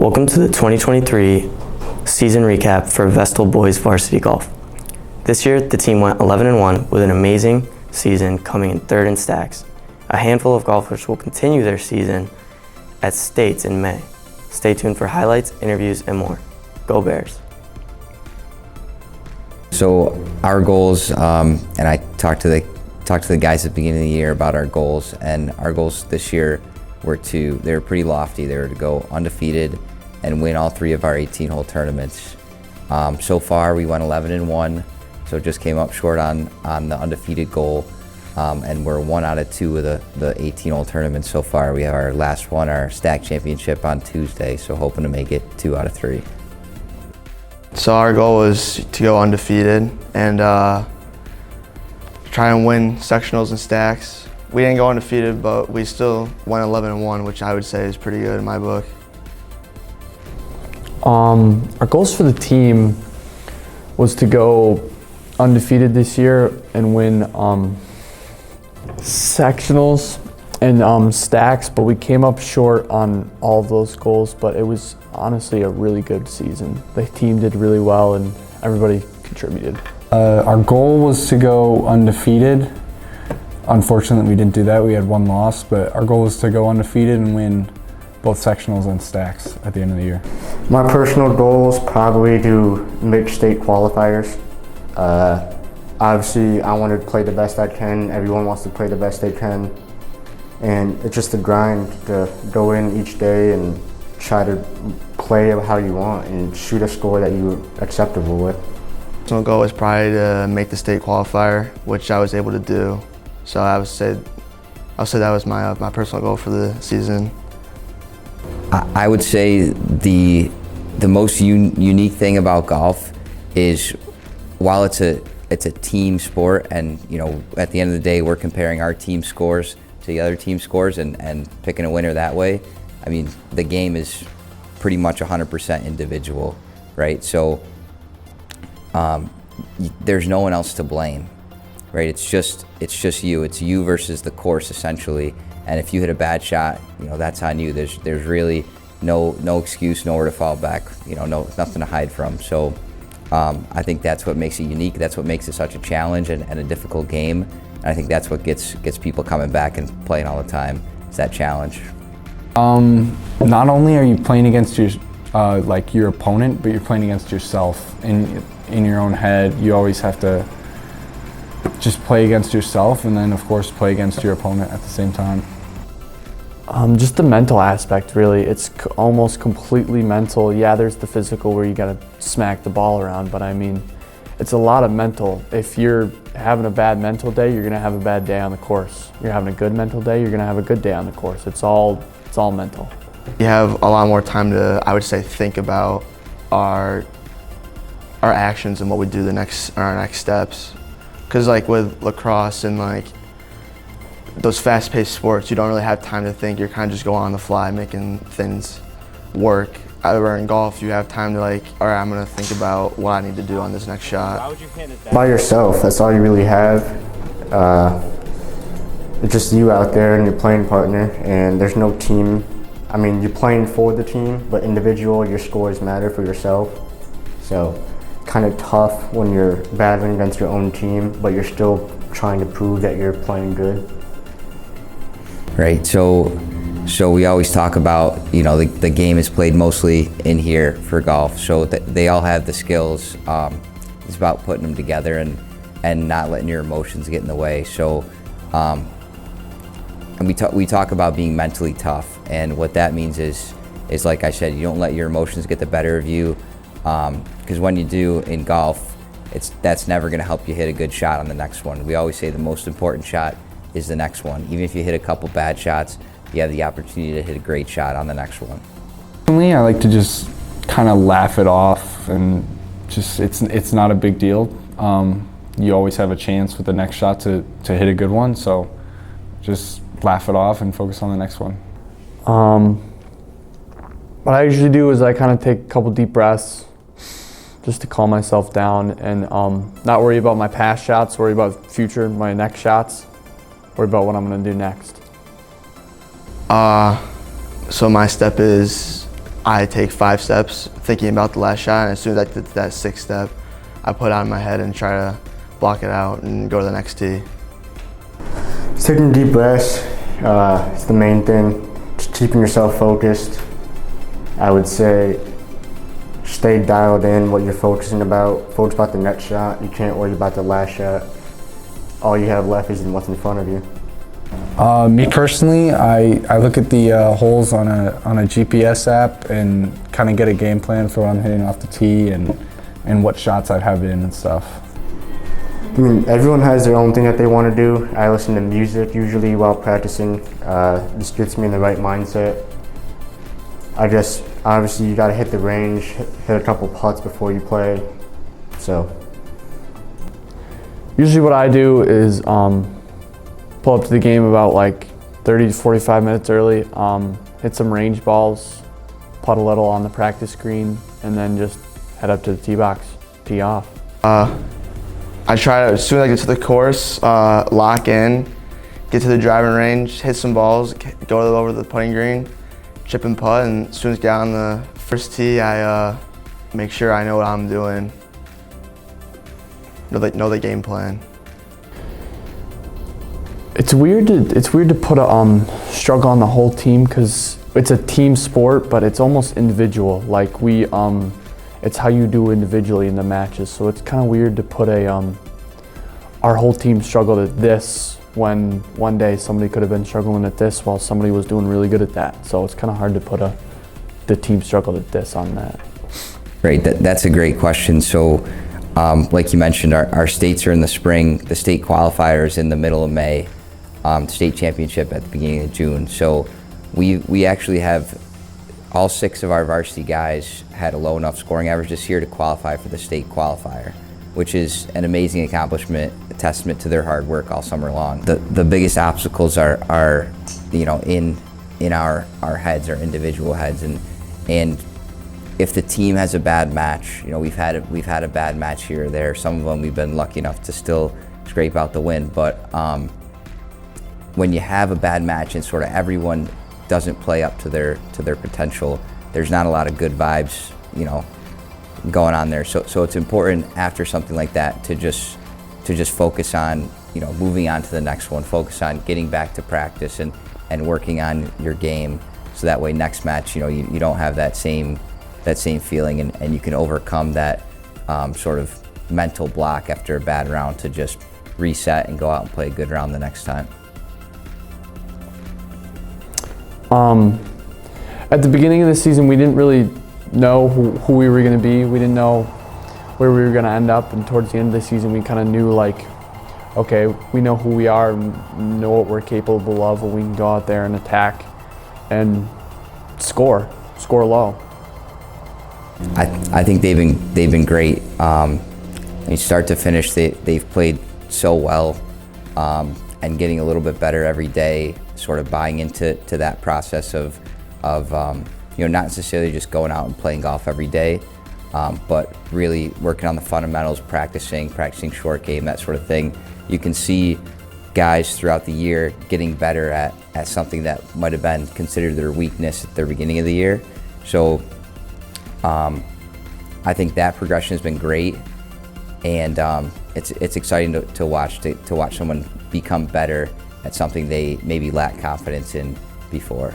Welcome to the 2023 season recap for Vestal Boys Varsity Golf. This year, the team went 11-1 with an amazing season, coming in third in stacks. A handful of golfers will continue their season at states in May. Stay tuned for highlights, interviews, and more. Go Bears. So our goals, and I talked to the guys at the beginning of the year about our goals, and our goals this year they were pretty lofty. They were to go undefeated and win all three of our 18-hole tournaments. So far, we went 11-1, so just came up short on the undefeated goal, and we're 1 out of 2 of the 18-hole tournaments so far. We have our last one, our stack championship, on Tuesday, so hoping to make it 2 out of 3. So our goal was to go undefeated and try and win sectionals and stacks. We didn't go undefeated, but we still went 11-1, which I would say is pretty good in my book. Our goals for the team was to go undefeated this year and win sectionals and stacks, but we came up short on all of those goals, but it was honestly a really good season. The team did really well and everybody contributed. Our goal was to go undefeated. Unfortunately, we didn't do that. We had 1 loss, but our goal was to go undefeated and win both sectionals and stacks at the end of the year. My personal goal is probably to make state qualifiers. Obviously, I want to play the best I can. Everyone wants to play the best they can. And it's just a grind to go in each day and try to play how you want and shoot a score that you're acceptable with. My goal was probably to make the state qualifier, which I was able to do. So I would say that was my personal goal for the season. I would say the most unique thing about golf is, while it's a team sport, and at the end of the day we're comparing our team scores to the other team scores and picking a winner that way. I mean, the game is pretty much 100% individual, right? So there's no one else to blame, right? It's just you. It's you versus the course, essentially. And if you hit a bad shot, that's on you. There's really no excuse, nowhere to fall back. Nothing to hide from. So I think that's what makes it unique. That's what makes it such a challenge and a difficult game. And I think that's what gets people coming back and playing all the time. Is that challenge. Not only are you playing against your opponent, but you're playing against yourself in your own head. You always have to just play against yourself, and then of course play against your opponent at the same time. Just the mental aspect, really. It's almost completely mental. Yeah, there's the physical where you gotta smack the ball around, but I mean, it's a lot of mental. If you're having a bad mental day, you're gonna have a bad day on the course. You're having a good mental day, you're gonna have a good day on the course. It's all mental. You have a lot more time to, I would say, think about our actions and what we do our next steps. Because like with lacrosse and like those fast-paced sports, you don't really have time to think. You're kind of just going on the fly, making things work. However, in golf, you have time to all right, I'm gonna think about what I need to do on this next shot. By yourself, that's all you really have. It's just you out there and your playing partner, and there's no team. I mean, you're playing for the team, but individual, your scores matter for yourself. So kind of tough when you're battling against your own team, but you're still trying to prove that you're playing good. Right, so we always talk about, the game is played mostly in here for golf, so they all have the skills. It's about putting them together and not letting your emotions get in the way. So, and we talk about being mentally tough, and what that means is like I said, you don't let your emotions get the better of you. Because when you do in golf, that's never going to help you hit a good shot on the next one. We always say the most important shot is the next one. Even if you hit a couple bad shots, you have the opportunity to hit a great shot on the next one. Personally, I like to just kind of laugh it off, and just it's not a big deal. You always have a chance with the next shot to hit a good one, so just laugh it off and focus on the next one. What I usually do is I kind of take a couple deep breaths just to calm myself down and not worry about my past shots, worry about my next shots, worry about what I'm gonna do next. So my step is I take 5 steps thinking about the last shot, and as soon as I did that 6th step, I put it out in my head and try to block it out and go to the next tee. Taking deep breaths is the main thing. Just keeping yourself focused. I would say stay dialed in what you're focusing about. Focus about the next shot. You can't worry about the last shot. All you have left is what's in front of you. Me personally, I look at the holes on a GPS app and kind of get a game plan for what I'm hitting off the tee and what shots I'd have in and stuff. I mean, everyone has their own thing that they want to do. I listen to music usually while practicing. This gets me in the right mindset. Obviously you got to hit the range, hit a couple putts before you play. So Usually what I do is pull up to the game about like 30 to 45 minutes early, hit some range balls, putt a little on the practice green, and then just head up to the tee box, tee off. I try to, as soon as I get to the course, lock in, get to the driving range, hit some balls, go over the putting green, chip and putt, and as soon as I get on the first tee, I make sure I know what I'm doing, know the game plan. It's weird to put a struggle on the whole team because it's a team sport, but it's almost individual. Like it's how you do individually in the matches. So it's kind of weird to put our whole team struggled at this when one day somebody could have been struggling at this while somebody was doing really good at that. So it's kind of hard to put the team struggled at this on that. Right, that's a great question. So like you mentioned, our states are in the spring, the state qualifier is in the middle of May, state championship at the beginning of June. So we actually have all 6 of our varsity guys had a low enough scoring average this year to qualify for the state qualifier, which is an amazing accomplishment, a testament to their hard work all summer long. The biggest obstacles are in our heads, our individual heads, and if the team has a bad match, we've had a bad match here or there. Some of them we've been lucky enough to still scrape out the win, but when you have a bad match and sort of everyone doesn't play up to their potential, there's not a lot of good vibes, going on there. So it's important after something like that to just focus on, moving on to the next one, focus on getting back to practice and working on your game, so that way next match, you don't have that same feeling and you can overcome that sort of mental block after a bad round to just reset and go out and play a good round the next time. At the beginning of the season, we didn't really know who we were going to be. We didn't know where we were going to end up, and towards the end of the season, we kind of knew, like, okay, we know who we are and know what we're capable of, and we can go out there and attack and score low. I think they've been great. Start to finish, they've played so well, and getting a little bit better every day. Sort of buying into that process of not necessarily just going out and playing golf every day, but really working on the fundamentals, practicing short game, that sort of thing. You can see guys throughout the year getting better at something that might have been considered their weakness at the beginning of the year. So I think that progression has been great, and it's exciting to watch someone become better at something they maybe lacked confidence in before.